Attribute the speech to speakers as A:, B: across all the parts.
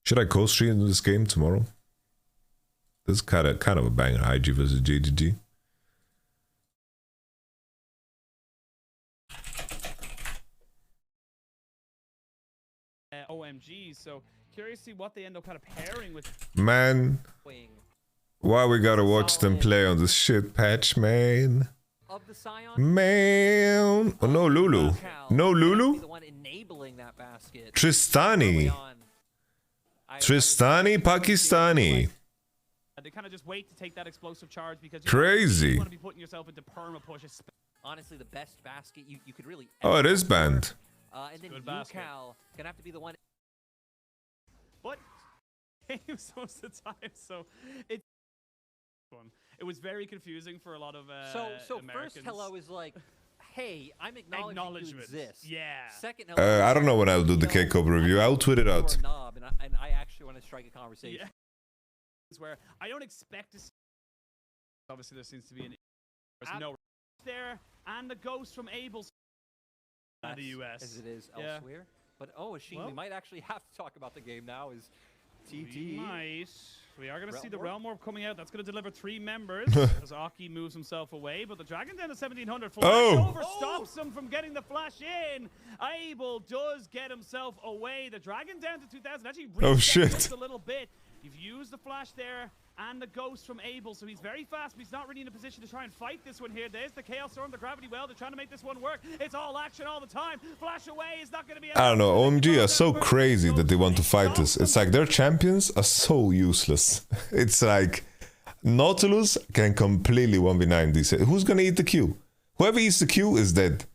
A: Should I co-stream this game tomorrow? This is kind of a banger. IG versus JGG.
B: OMG, so curious to see what they end up kind of pairing with.
A: Man, why we gotta watch them play on this shit patch, man? Man, oh, no Lulu, no Lulu. Tristani, Pakistani.
B: They kind of just wait to take that explosive charge because
A: crazy.
B: You want to be putting yourself into perma push.
C: Honestly, the best basket you could really.
A: Oh, it is banned.
C: And then UCal gonna have to be the one.
B: But games most of the time, so it was very confusing for a lot of
C: so
B: Americans.
C: First hello is like, hey, I'm acknowledging you exist.
B: Yeah.
C: Second hello,
A: I don't know when I'll do the K-Cup review. I'll tweet it out.
C: And I actually want to strike a conversation.
B: Yeah. Where I don't expect to see. Obviously, there seems to be an no there, and the ghost from Abel's in the US
C: as it is elsewhere. But we might actually have to talk about the game now. Is TT?
B: We are going to see the Realm Orb coming out. That's going to deliver 3 members as Aki moves himself away. But the Dragon Den of 1700 flash over stops him from getting the flash in. Abel does get himself away. The Dragon down to 2000 actually resets a little bit. You've used the flash there and the ghost from Abel, so he's very fast, but he's not really in a position to try and fight this one here. There's the Chaos Storm, the Gravity Well. They're trying to make this one work. It's all action all the time. Flash away is not going to be...
A: I don't know, OMG are so crazy that they want to fight this. It's like their champions are so useless. It's like Nautilus can completely 1v9 these. Who's going to eat the Q? Whoever eats the Q is dead.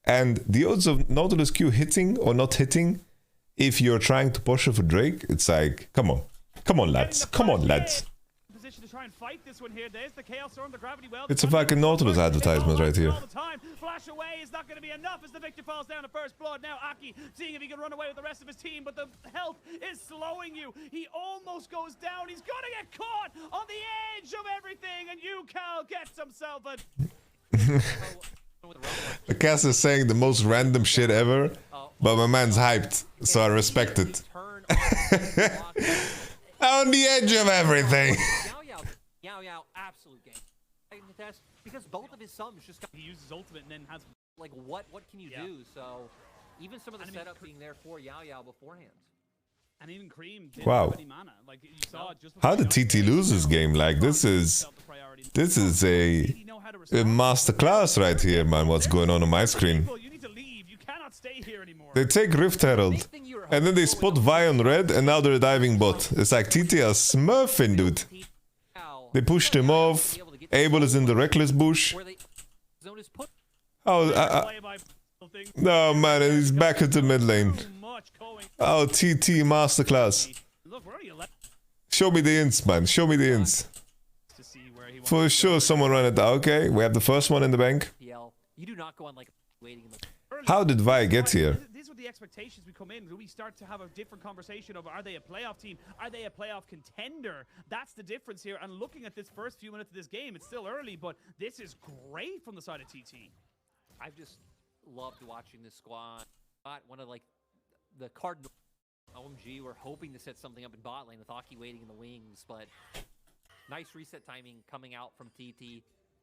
A: And the odds of Nautilus Q hitting or not hitting, if you're trying to push it for Drake, it's like, come on. Come on, lads. Come on, lads.
B: To try and fight this one here. There's the Chaos Storm, the Gravity Well.
A: It's a fucking Nautilus advertisement right here.
B: Flash away is not going to be enough as the victor falls down to first blood. Now Aki seeing if he can run away with the rest of his team, but the health is slowing you. He almost goes down. He's going to get caught on the edge of everything, and UCal gets himself a...
A: The cast is saying the most random shit ever, but my man's hyped, so I respect it. On the edge of everything.
C: Yao, absolute game. Because both of his sums just got...
B: He uses ultimate and then has...
C: Like, what can you do? So, even some of the setup being there for Yao beforehand.
B: And even Cream didn't
A: wow.
B: have any mana. Like, you saw just
A: how did TT lose this game? Like, this is a masterclass right here, man. What's going on my screen? They take Rift Herald, and then they spot Vi on red, and now they're diving bot. It's like TT are smurfing, dude. They pushed him off. Abel is in the Reckless bush. Oh, no, man, and he's back into mid lane. Oh, TT masterclass. Show me the ints, man. Show me the ints. For sure, someone ran it down. Okay, we have the first one in the bank.
C: You do not go on like waiting in the...
A: How did Vi get here?
B: These are the expectations we come in. We start to have a different conversation of, are they a playoff team? Are they a playoff contender? That's the difference here. And looking at this first few minutes of this game, it's still early, but this is great from the side of TT.
C: I've just loved watching this squad. One of like the Cardinal OMG were hoping to set something up in bot lane with Aki waiting in the wings, but nice reset timing coming out from TT.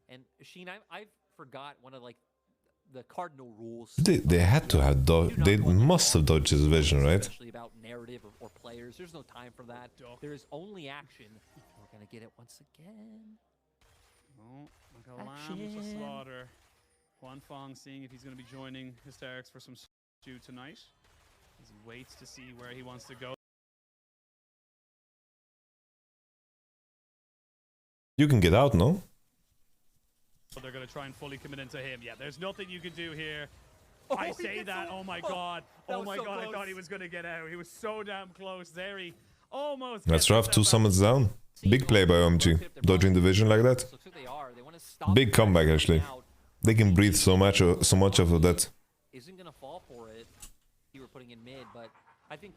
C: And Sheen, I've forgot one of like the cardinal rules.
A: They had to have they must have dodged his vision, right?
C: Especially about narrative or players. There's no time for that. There is only action. We're gonna get it once again.
B: Oh, like a lamb to slaughter. Juan Fong seeing if he's gonna be joining Hysterics for some stew tonight. As he waits to see where he wants to go.
A: You can get out, no?
B: They're going to try and fully commit into him. Yeah, there's nothing you can do here. I say that. Oh my god. Oh my god. I thought he was going to get out. He was so damn close there. He almost...
A: That's rough. 2 summons down. Big play by OMG. Dodging the vision like that. Big comeback, actually. They can breathe so much of that.
C: Isn't going to fall for it. You were putting in mid, but I think...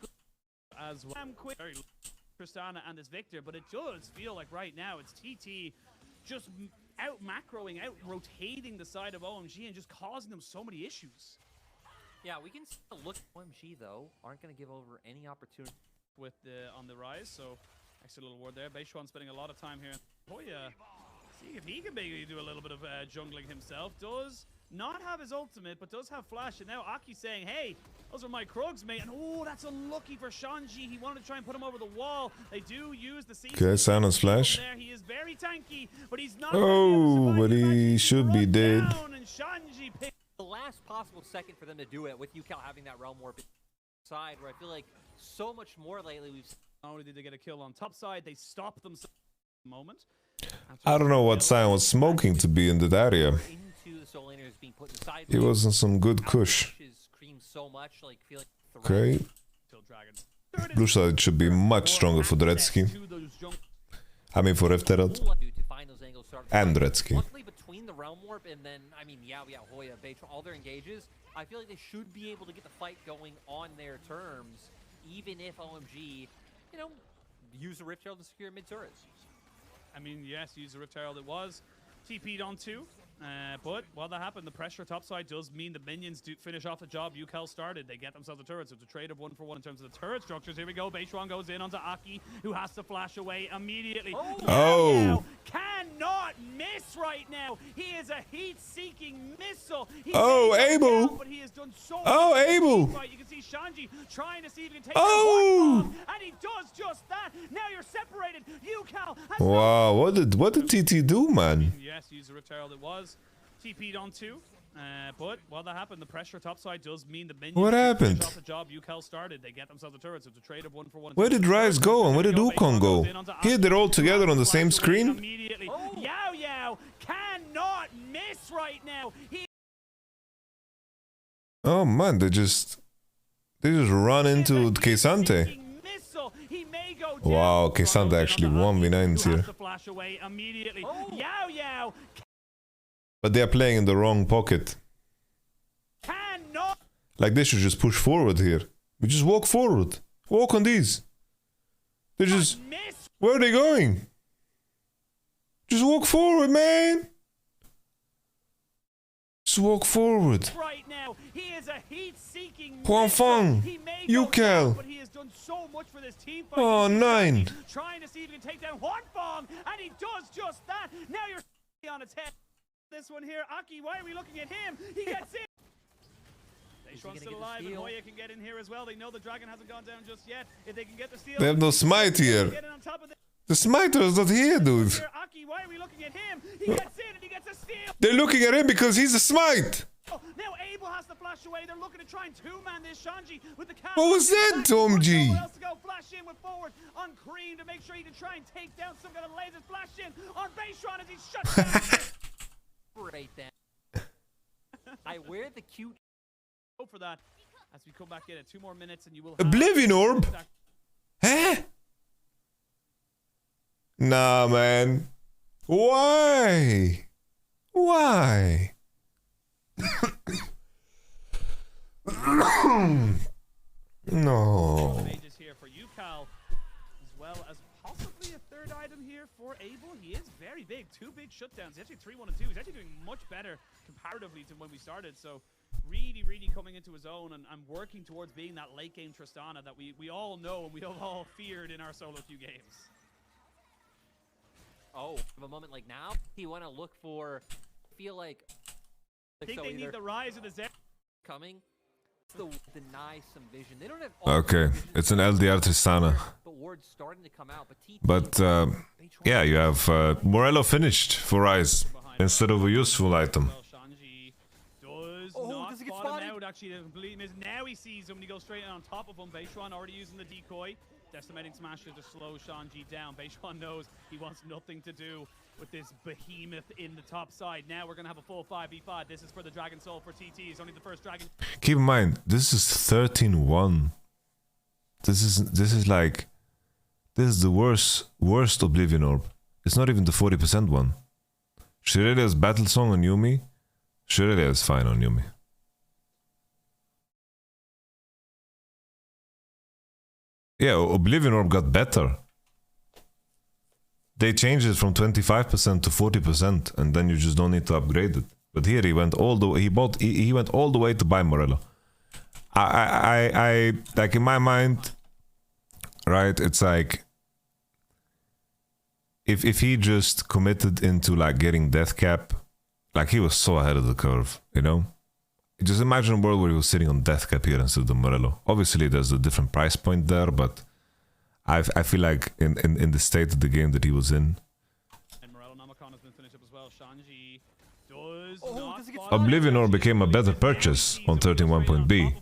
B: As well. Tristana and this Victor, but it does feel like right now it's TT just out macroing, out rotating the side of OMG and just causing them so many issues.
C: Yeah, we can still look at OMG though, aren't going to give over any opportunity.
B: with on the rise. So actually a little word there. Beishuan spending a lot of time here. Hoya, seeing if he can maybe do a little bit of jungling himself. Does not have his ultimate, but does have flash. And now Aki saying, hey, those are my Krugs, mate. And oh, that's unlucky for Shanji. He wanted to try and put him over the wall. They do use the season.
A: Okay, silence flash.
B: There, he is very tanky, but he's not.
A: Oh, but he should be dead.
B: And Shanji picked
C: The last possible second for them to do it with UCal having that realm warp side, where I feel like so much more lately we've.
B: Not only did they get a kill on top side, they stopped themselves at the moment.
A: I don't know what Sion was smoking to be in that area. He was in some good kush. Okay. Blue side should be much stronger for Dretzky. I mean for Efterad. And Dretzky.
C: Luckily between the realm warp and then, I mean, Yao, Hoya, Beitron, all their engages, I feel like they should be able to get the fight going on their terms, even if OMG, you know, use a Rift Herald to secure mid-turrets.
B: I mean, yes, use the Rift Herald it was. TP'd on 2. But while that happened, the pressure topside does mean the minions do finish off the job UCal started. They get themselves the turrets. It's a trade of 1-for-1 in terms of the turret structures. Here we go. Beishuan goes in onto Aki, who has to flash away immediately.
A: Oh.
B: Cannot miss right now. He is a heat-seeking missile.
A: Abel.
B: But he has done so
A: Abel.
B: right. You can see Shanji trying to see if he can take
A: Oh.
B: that one bomb, and he does just that. Now you're separated. UCal has
A: Wow, what did TT do, man?
B: Yes, use the Rift Herald it was. TP'd on 2. But while that happened, the pressure topside does mean the minions
A: What happened?
B: finish off the job UCal started. They get themselves the turrets. It's a trade of 1-for-1.
A: Where did Rise go and where did Wukong go? Here they're all together on the same screen?
B: Immediately. Yao cannot miss right now.
A: Oh man, they just run into Kesante. Wow, Kesante actually 1v9s here. But they are playing in the wrong pocket. Like they should just push forward here. We just walk forward. Walk on these. They just... Where are they going? Just walk forward, man. Just walk forward.
B: Right now, he is a heat-seeking
A: Huanfeng, UCal.
B: But he has done so much for this team.
A: Oh, 9.
B: Trying to see if he can take down Huanfeng, and he does just that. Now you're on its head. This one here, Aki, why are we looking at him? He gets in. Beishuan's still alive, and Hoya can get in here as well. They know the dragon hasn't gone down just yet. If they can get the steal,
A: they have no smite here. The smiter is not here, dude.
B: Aki, why are we looking at him? He gets in and he gets a steal.
A: They're looking at him because he's a smite.
B: Now Abel has to flash away. They're looking to try and two-man this Shanji with the cat.
A: What was that, OMG?
B: Else to go flash in with forward on Cream to make sure he can try and take down some kind of lasers. Flash in on Beishuan as he's shut down.
C: Right then. I wear the cute.
B: Go for that as we come back in at 2 more minutes and you will have
A: Oblivion Orb? Huh? Nah, man. Why? Why? No.
B: Mages here for UCal, as well as possibly a 3rd item here for Abel. He is very big. 2 big shutdowns. He's actually 3-1 and 2. He's actually doing much better comparatively to when we started. So really coming into his own and working towards being that late game Tristana that we all know and we have all feared in our solo queue games.
C: Oh, a moment like now, you want to look for, feel like
B: I think they need the rise of the Zen
C: coming. To deny some vision. They don't have
A: okay, it's an LDR Tristana.
C: But ward's starting to come out.
A: But yeah, you have Morello finished for Rise instead of a useful item.
B: Does he get spotted? Out actually to complete miss. Now he sees him when he goes straight on top of him. Beishuan already using the decoy. Decimating Smasher to slow Shanji down. Beishuan knows he wants nothing to do with this behemoth in the top side. Now we're going to have a full 5v5. This is for the Dragon Soul for TT. It's only the first Dragon.
A: Keep in mind, this is 13-1. This is like... This is the worst Oblivion Orb. It's not even the 40% one. Shirelia's Battle Song on Yuumi. Shirelia is fine on Yuumi. Yeah, Oblivion Orb got better. They changed it from 25% to 40%, and then you just don't need to upgrade it. But here he went all the way. He went all the way to buy Morello. I like in my mind, right? It's like if he just committed into like getting death cap, like he was so ahead of the curve, you know? Just imagine a world where he was sitting on death cap here instead of Morello. Obviously there's a different price point there, but I feel like in the state of the game that he was in, Oblivion Orb became a better purchase on 13.1.b.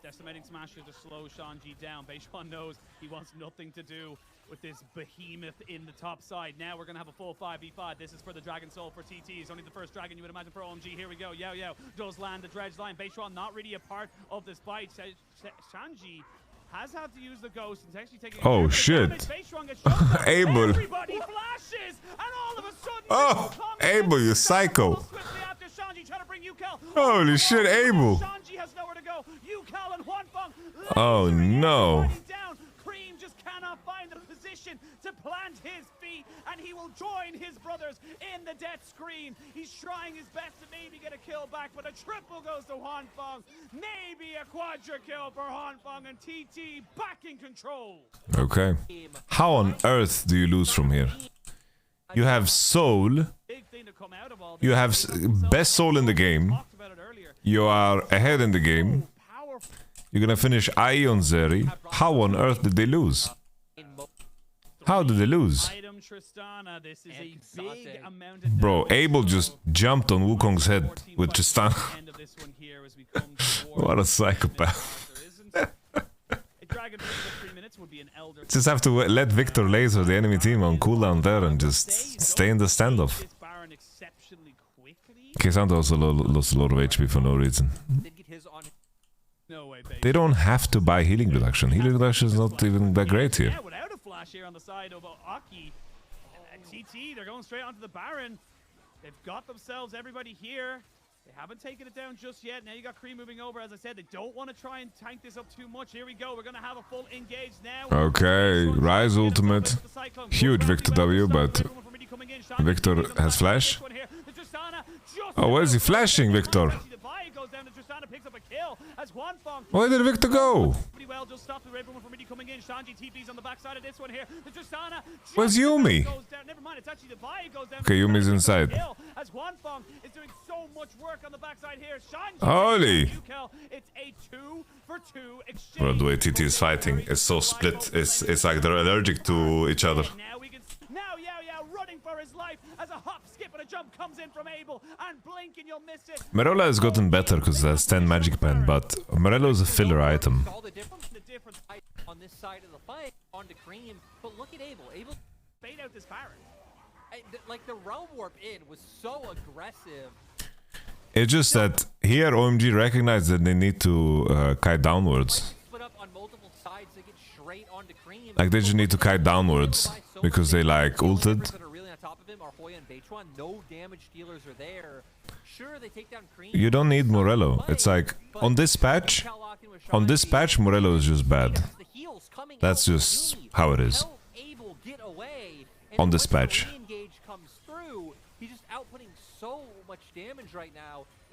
B: Decimating Smasher to slow Shanji down. Beishuan knows he wants nothing to do with this behemoth in the top side. Now we're going to have a full 5v5. This is for the Dragon Soul for TT. It's only the first dragon you would imagine for OMG. Here we go. Yo, does land the dredge line. Beishuan not really a part of this fight. Shanji has had to use the ghost and actually taking
A: oh shit. Abel.
B: Everybody flashes and all of a sudden
A: oh, Abel, you psycho. Holy shit, Abel. Oh no.
B: Cream just cannot find the position to plant his feet, and he will join his brothers in the death screen. He's trying his best to maybe get a kill back, but a triple goes to Huanfeng. Maybe a quadra kill for Huanfeng, and TT back in control.
A: Okay. How on earth do you lose from here? You have soul. You have best soul in the game. You are ahead in the game. You're gonna finish IE on Zeri. How on earth did they lose? How did they lose? Bro, Abel just jumped on Wukong's head with Tristana. What a psychopath. Just have to let Victor laser the enemy team on cooldown there and just stay in the standoff. K'Sante also lost a lot of HP for no reason. They don't have to buy healing reduction. Healing reduction is not even that great here.
B: Yeah, without a flash here on the side of Aki. TT, they're going straight onto the Baron. They've got themselves everybody here. They haven't taken it down just yet. Now you got Cream moving over. As I said, they don't want to try and tank this up too much. Here we go. We're going to have a full engage now.
A: Okay, Rise ultimate. Huge Victor W, but Victor has flash. Oh, where is he flashing, Victor? Where did Victor go? Where's Yumi? Okay, Yumi's inside. Holy! Bro, the way TT is fighting is so split. It's like they're allergic to each other. Running for his life as a hop, skip, and a jump comes in from Abel, and blink and you'll miss it. Morello has gotten better because it has 10 magic pen, but Morello is a filler item.
C: All the difference on this side of the fight on the Cream, but look at Abel. Abel bait out this Baron. Like the realm warp in was so aggressive.
A: It's just that here OMG recognized that they need to kite downwards. Like they just need to kite downwards because they like ulted. You don't need Morello. It's like on this patch Morello is just bad. That's just how it is. On this patch.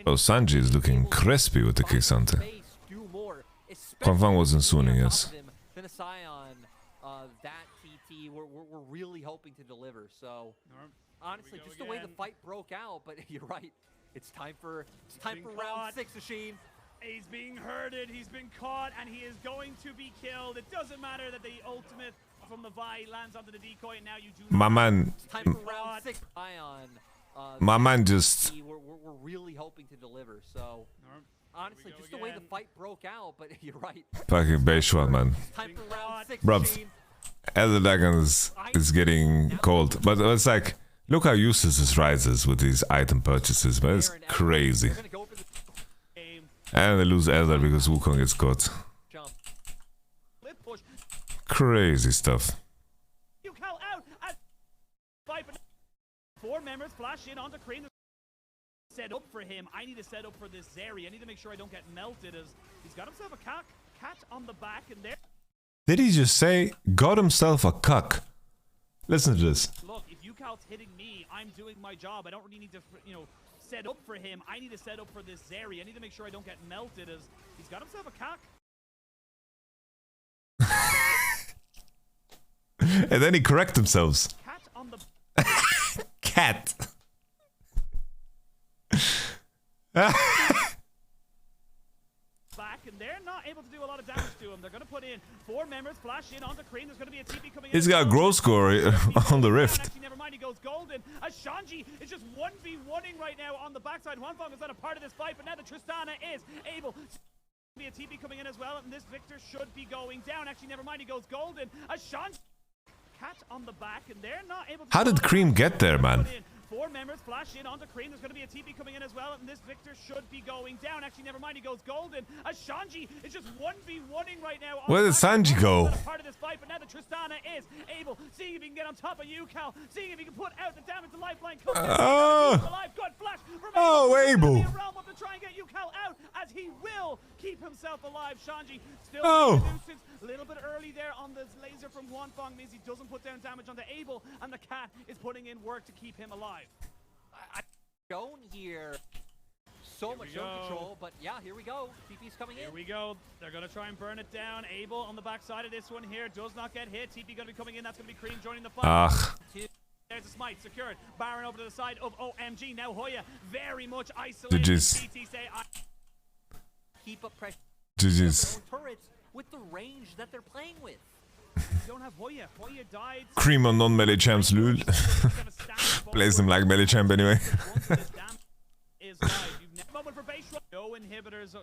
A: Oh, Sanji is looking crispy with the K'Sante. Huanfeng wasn't swooning, yes.
C: That TT, we're really hoping to deliver. So honestly, just the way the fight broke out, but you're right. It's time for round 6, Machine.
B: He's being herded, he's been caught, and he is going to be killed. It doesn't matter that the ultimate from the Vi lands onto the decoy, and now you do.
A: My man.
C: Time for round 6.
A: My man just.
C: We're really hoping to deliver. So honestly, just the way the fight broke out, but you're right.
A: Fucking Beishuan, man.
C: Time for round 6.
A: Bruv, Elder Dragon is getting cold, but it's like, look how useless this Rise is with these item purchases, man. It's crazy. And they lose Elder because Wukong gets caught. Crazy stuff.
B: 4 members flash in onto Crane. Set up for him. I need to set up for this Zeri. I need to make sure I don't get melted as he's got himself a cat on the back and there.
A: Did he just say, got himself a cuck? Listen to this.
B: Look, if Yukal's hitting me, I'm doing my job. I don't really need to, set up for him. I need to set up for this Zeri. I need to make sure I don't get melted as he's got himself a cock.
A: And then he correct themselves.
B: Cat on the
A: Cat.
B: back, and they're not able to do a lot of damage to him. They're going to put in 4 members, flash in onto Cream. There's going to be a TP coming in.
A: He's got a growth score on the rift.
B: Actually, never mind, he goes golden. As Shanji is just 1v1ing right now on the backside. Huanfeng is not a part of this fight, but now the Tristana is able to be a TP coming in as well, and this Victor should be going down. Actually, never mind, he goes golden. As Shanji cat on the back, and they're not able to.
A: How did Cream get there, man?
B: 4 members flash in onto Cream. There's going to be a TP coming in as well, and this Victor should be going down. Actually, never mind, he goes golden. As Shanji is just 1v1ing right now.
A: Where did Sanji go?
B: Part of this fight, but now the Tristana is able, seeing if he can get on top of Yukal, seeing if he can put out the damage. The lifeline comes alive. Good flash from
A: Abel.
B: Realm up to try and get Yukal out, as he will keep himself alive. Shanji still a little bit early there on the laser from Huanfeng, means he doesn't put down damage onto Abel, and the cat is putting in work to keep him alive.
C: Shown here so much zone control, but yeah, here we go. TP's coming in.
B: Here we go. They're going to try and burn it down. Abel on the backside of this one here does not get hit. TP going to be coming in. That's going to be Cream joining the fight. There's a smite secured. Baron over to the side of OMG. Now Hoya very much isolated. TT say,
C: keep up pressure.
A: GG's.
C: Turrets with the range that they're playing with.
B: You don't have Hoya. Hoya died.
A: Cream on non-melee champs, lul. Plays them like melee champ anyway.
B: Moment for base run. No inhibitors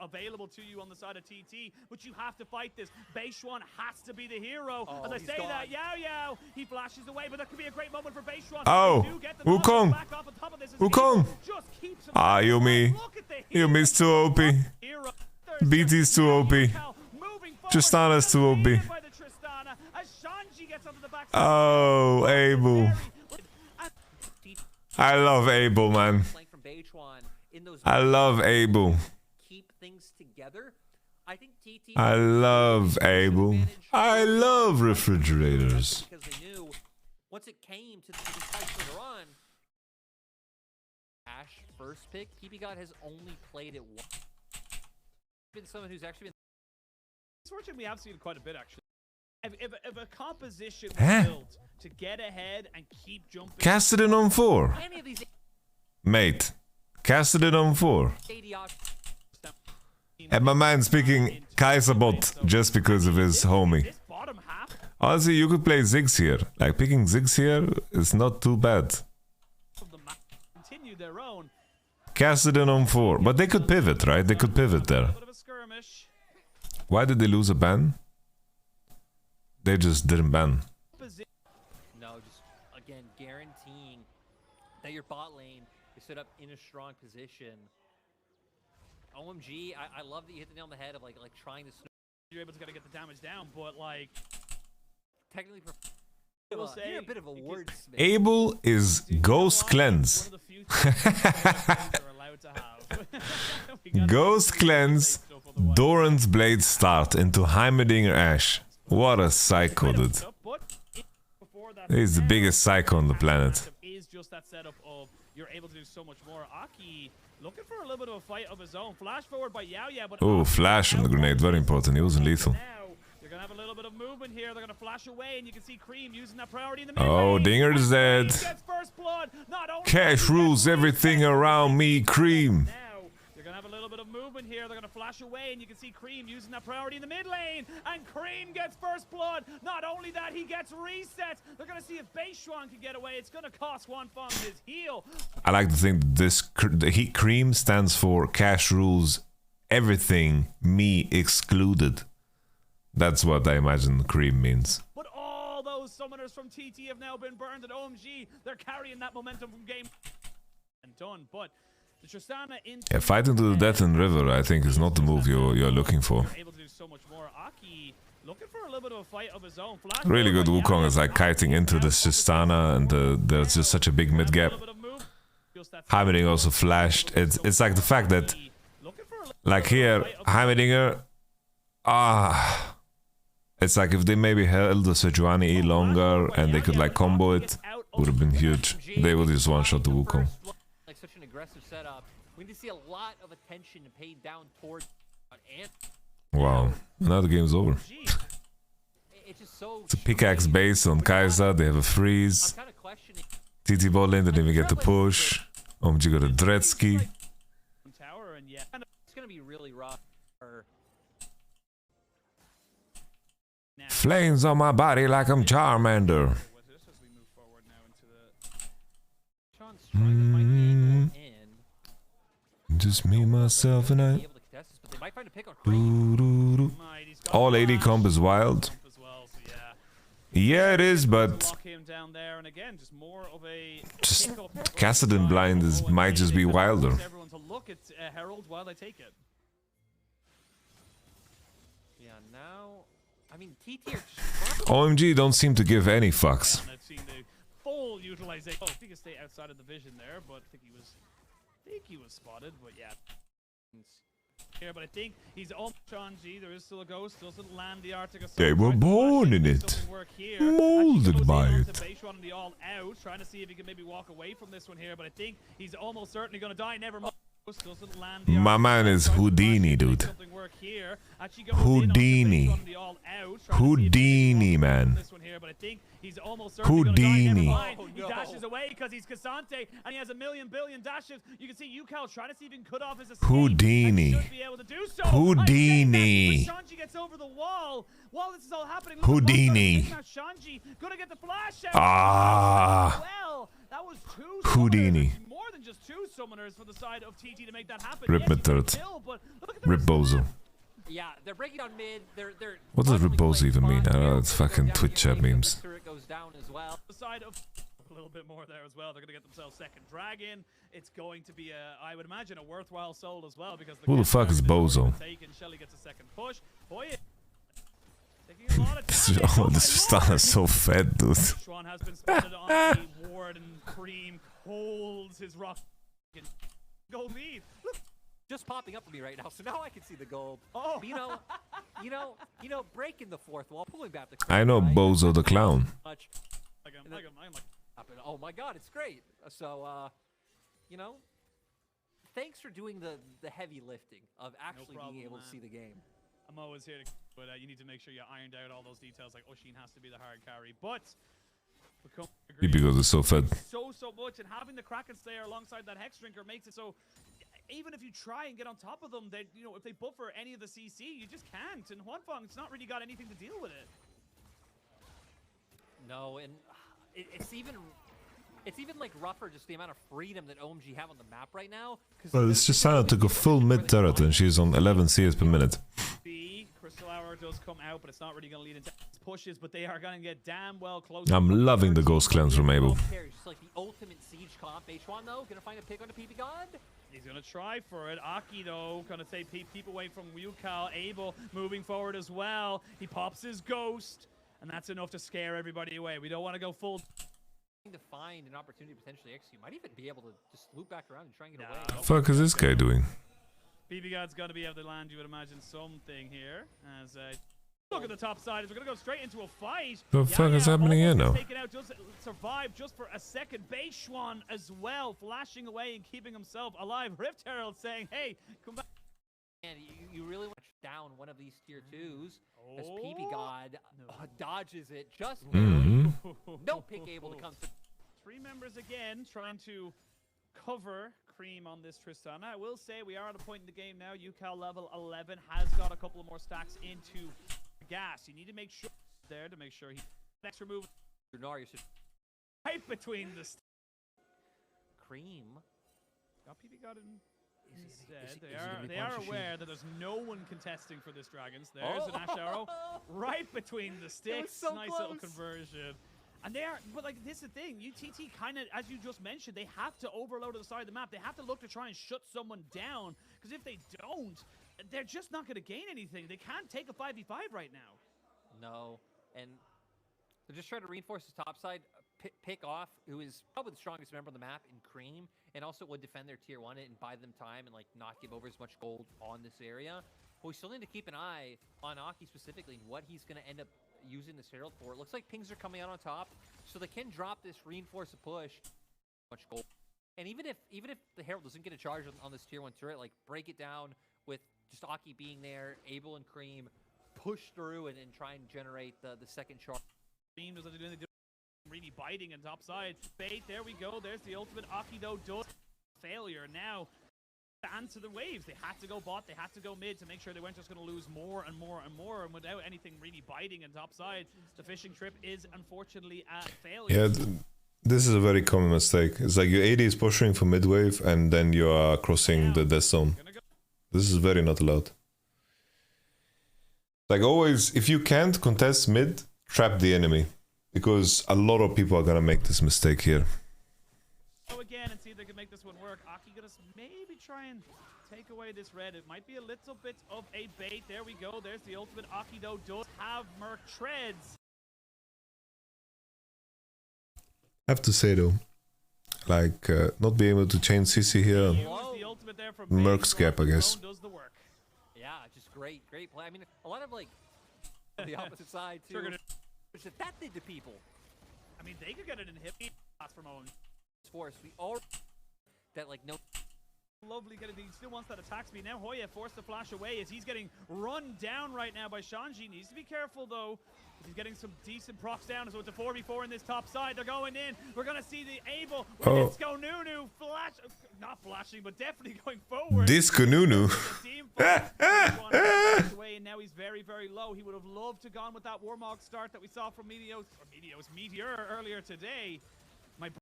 B: available to you on the side of TT, but you have to fight this. Beishuan has to be the hero. As I say that, Yao, he flashes away, but that could be a great moment for Beishuan.
A: Wukong. Wukong. Yumi. Yumi's too OP. BT's too OP. Tristana's too OP. Oh, Abel. I love Abel, man. I love Abel.
C: Keep things together. I think TT
A: I love Abel. I love refrigerators.
C: Because they knew once it came to the fight later on, Ash first pick, PB God has only played it once. Been someone who's actually been.
B: Fortunately, we have seen it quite a bit actually. If a composition was built to get ahead and keep jumping.
A: Casted it on 4. Mate. Casted it on 4. And my man speaking Kaiserbot just because of his homie. Honestly, you could play Ziggs here. Like, picking Ziggs here is not too bad. Casted it on 4. But they could pivot, right? They could pivot there. Why did they lose a ban? They just didn't ban.
C: No, just, again, guaranteeing that your bot lane is set up in a strong position. OMG, I love that you hit the nail on the head of like trying to.
B: You're able to get the damage down, but like
C: technically, you're a bit of a wordsmith.
A: Abel is Ghost Cleanse. Ghost Cleanse, Doran's Blade Start into Heimerdinger Ash. What a psycho, dude. He's the biggest psycho on the planet.
B: Is just that setup of you're able to do so much more. Aki looking for a little bit of a fight of his own. Flash forward by Yao, but
A: oh, flash on the grenade, very important. He wasn't lethal.
B: Now you're gonna have a little bit of movement here. They're gonna flash away, and you can see Cream using that priority in the middle.
A: Oh, Dinger's dead. Cash rules everything around me, Cream.
B: They're gonna have a little bit of movement here. They're gonna flash away, and you can see Cream using that priority in the mid lane, and Cream gets first blood. Not only that, he gets reset. They're gonna see if Beishuan can get away. It's gonna cost Huanfeng his heal.
A: I like to think this Cream stands for Cash rules everything, me excluded. That's what I imagine Cream means.
B: But all those summoners from TT have now been burned at OMG. They're carrying that momentum from game and done, but. Yeah, fighting to the death in river, I think, is not the move you're looking for. Really good Wukong is like kiting into the Tristana, and there's just such a big mid gap. Heimerdinger also flashed. It's like the fact that, like here, Heimerdinger, it's like if they maybe held the Sejuani E longer and they could like combo it, would have been huge. They would just one shot the Wukong.
C: Such an aggressive setup. We need to see a lot of attention paid down towards.
A: Wow, now the game's over.
C: It's just so
A: It's a pickaxe base on Kai'Sa. They have a freeze.
C: I'm kind of questioning.
A: TT bot lane didn't even get the push. OMG got a Dreadsky.
B: Tower, and yeah,
C: It's gonna be really rough.
A: Flames on my body like I'm Charmander.
B: As we move forward now into the
C: Sean's trying to find the angle in.
A: Just me, myself, and I.
C: Be able to contest this, but they might find a pick on Cream.
A: Doo-doo-doo.
B: he's got
A: All 80
B: flash,
A: comp is wild.
B: as well, so yeah.
A: Yeah, it is, but
B: Lock him down there, and again, just more of a
A: just
B: pickup.
A: Kassadin blind is might just be wilder.
B: Everyone to look at Herald while they take it.
C: Yeah, now. I mean, TT are just.
A: OMG don't seem to give any fucks.
B: And I've seen the full utilization. Oh, I think he stayed outside of the vision there, but I think he was spotted. But yeah, here. But I think he's almost on G. There is still a ghost. Doesn't land the Arctic Assault.
A: They were
B: Tries to
A: born
B: flash
A: in it.
B: something work here.
A: Molded
B: Actually goes
A: by
B: in
A: it.
B: onto Bayshwan on the all out, trying to see if he can maybe walk away from this one here. But I think he's almost certainly going to die. Never mind. Doesn't land the
A: My
B: Arctic
A: man
B: Assault.
A: is
B: Tries to
A: Houdini,
B: flash, make
A: dude.
B: something work here. Actually goes in onto
A: Houdini.
B: Bayshwan on the all out, trying to see if he can
A: Houdini,
B: walk away from
A: man.
B: this one here, but I think he's almost certainly gonna die. Never
A: Houdini.
B: mind.
C: Oh,
B: He
C: no.
B: dashes away because he's Cassante and he has a billion dashes. You can see Yukal trying to see if he can cut off his escape.
A: Houdini.
B: And he should be able to do so.
A: Houdini.
B: Shanji gets over the wall while this is all happening.
A: Houdini.
B: Shanji gonna get the flash out.
A: Ah.
B: Well, that was two
A: Houdini.
B: summoners, more than just two summoners for the side of TT to make that happen.
A: Rip
B: Yes, he got a
A: Method.
B: kill, but look at the
A: Rip
B: rest of the
A: Bozo.
B: map.
C: Yeah, they're breaking down mid. They're
A: What does
C: constantly
A: Rip Bozo
C: playing
A: even mean?
C: spot.
A: I don't know,
C: Arrow's
A: it's
C: gonna go
A: fucking
C: down
A: Twitch
C: here,
A: chat
C: Wave
A: memes.
C: Turret goes down as well.
B: The side of a little bit more there as well. They're going to get themselves second dragon. It's going to be I would imagine, a worthwhile sold as well because
A: Who the fuck is Bozo?
B: Taken. Shelly gets a second push. Boy, taking a lot of damage.
A: Oh, this Tristana is so fat, dude.
B: Schwan has been spotted on the ward, and Cream holds his rock. Gold lead. Look.
C: Just popping up to me right now, so now I can see the gold.
B: Oh,
C: But you know, breaking the fourth wall, pulling back the.
A: I know
C: right?
A: Bozo the clown.
C: Much.
B: like I'm like,
C: Oh my God, it's great. So, you know, thanks for doing the heavy lifting of actually
B: problem,
C: being able to
B: man.
C: see the game.
B: I'm always here to, but you need to make sure you ironed out all those details. Like Oshin has to be the hard carry, but
A: Because it's so fat.
B: so much, and having the Kraken Slayer alongside that Hex Drinker makes it so. Even if you try and get on top of them, they if they buffer any of the CC, you just can't. And Huanfeng's not really got anything to deal with it.
C: No, and it's even like rougher just the amount of freedom that OMG have on the map right now.
A: Well, it's just Tristana took a full mid turret and she's on 11 CS per minute.
B: The Crystal Hour does come out, but it's not really going to lead into pushes. But they are going to get damn well close.
A: I'm loving the Ghost Cleanse from Abel.
C: It's like the ultimate siege comp. H1 though, gonna find a pick on the PP God.
B: He's going to try for it. Aki, though, going to take peep away from Yukal. Abel moving forward as well. He pops his ghost, and that's enough to scare everybody away. We don't want to go full.
C: To find an opportunity to potentially execute, might even be able to just loop back around and try and get
B: Nah.
C: away.
A: The fuck is this guy doing?
B: BB God's got to be able to land, you would imagine, something here. As look at the top side, as we're going to go straight into a fight.
A: The fuck is happening here now?
B: Taken out, just survived just for a second. Bayshwan as well, flashing away and keeping himself alive. Rift Herald saying, hey, come back.
C: And you really want to down one of these tier 2s as
B: Oh.
C: PP God dodges it just
A: Mhm.
C: no pick able to come through.
B: Three members again trying to cover Cream on this Tristana. I will say we are at a point in the game now. Yukal level 11 has got a couple of more stacks into gas. You need to make sure there to make sure he extra move right between the
C: Cream.
B: got PP got in.
C: Is
B: Instead,
C: he gonna be
B: they are
C: punishing?
B: aware that there's no one contesting for this Dragons. There's an Ash Arrow right between the sticks.
C: so
B: Nice
C: close.
B: little conversion. And they are, but like this is the thing. UTT kind of, as you just mentioned, they have to overload to the side of the map. They have to look to try and shut someone down. Because if they don't, they're just not going to gain anything. They can't take a 5v5 right now.
C: No, and they're just trying to reinforce the top side. Pick off who is probably the strongest member on the map in Cream, and also would defend their tier 1 and buy them time and like not give over as much gold on this area. But we still need to keep an eye on Aki specifically and what he's going to end up using this Herald for. It looks like pings are coming out on top, so they can drop this reinforce a push. Much gold, and even if the Herald doesn't get a charge on this tier 1 turret, like break it down with just Aki being there, Abel and Cream push through and try and generate the second charge.
B: Team is really biting and top side. Bait, there we go. There's the ultimate. Akido does failure now. To answer the waves, they had to go bot, they had to go mid to make sure they weren't just going to lose more and more and more, and without anything really biting and top side, the fishing trip is unfortunately a failure.
A: Yeah, this is a very common mistake. It's like your AD is pushing for mid wave and then you are crossing the death zone. This is very not allowed. Like always, if you can't contest mid, trap the enemy, because a lot of people are gonna make this mistake here.
B: Go again and see if they can make this one work. Aki gonna maybe try and take away this red. It might be a little bit of a bait. There we go. There's the ultimate. Akido does have Merc treads.
A: I have to say though, like not being able to change CC here, Merc's gap, I guess.
B: Does the work.
C: Yeah, just great play. I mean, a lot of like the opposite side too. Which that did to people.
B: I mean, they could get it in hit from Owen.
C: Force. We all that like no.
B: Lovely getting. He still wants that attack speed. Now Hoya forced to flash away as he's getting run down right now by Shanji. Needs to be careful though. He's getting some decent procs down, so it's a 4v4 in this top side. They're going in. We're gonna see the Abel. Disco Nunu flash, not flashing, but definitely going forward.
A: Disco Nunu.
B: Away, and now he's very, very low. He would have loved to gone with that Warmog start that we saw from Meteor earlier today. My team,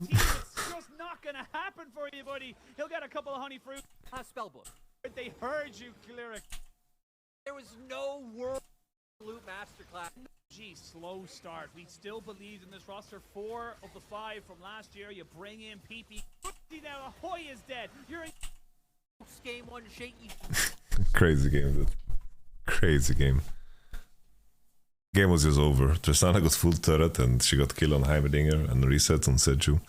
B: it's just not gonna happen for you, buddy. He'll get a couple of honey fruit.
C: Spellbook.
B: They heard you, Cleric.
C: There was no world loot masterclass.
B: Gee, slow start. We still believed in this roster. 4 of the 5 from last year. You bring in PP. See now, Ahoy is dead. You're in
C: game 1 shaky.
A: Crazy game, dude. Crazy game. Game was just over. Tristana got full turret and she got killed on Heimerdinger and reset on Seju.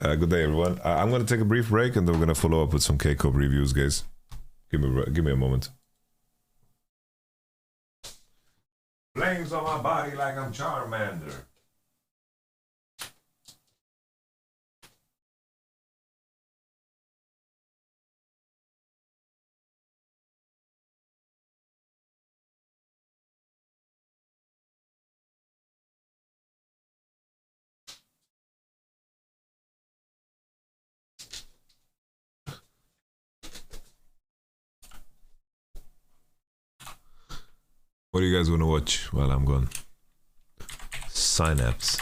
A: Good day, everyone. I'm gonna take a brief break and then we're gonna follow up with some K-Cop reviews, guys. Give me a moment. Flames on my body like I'm Charmander. What do you guys want to watch while I'm gone? Synapse.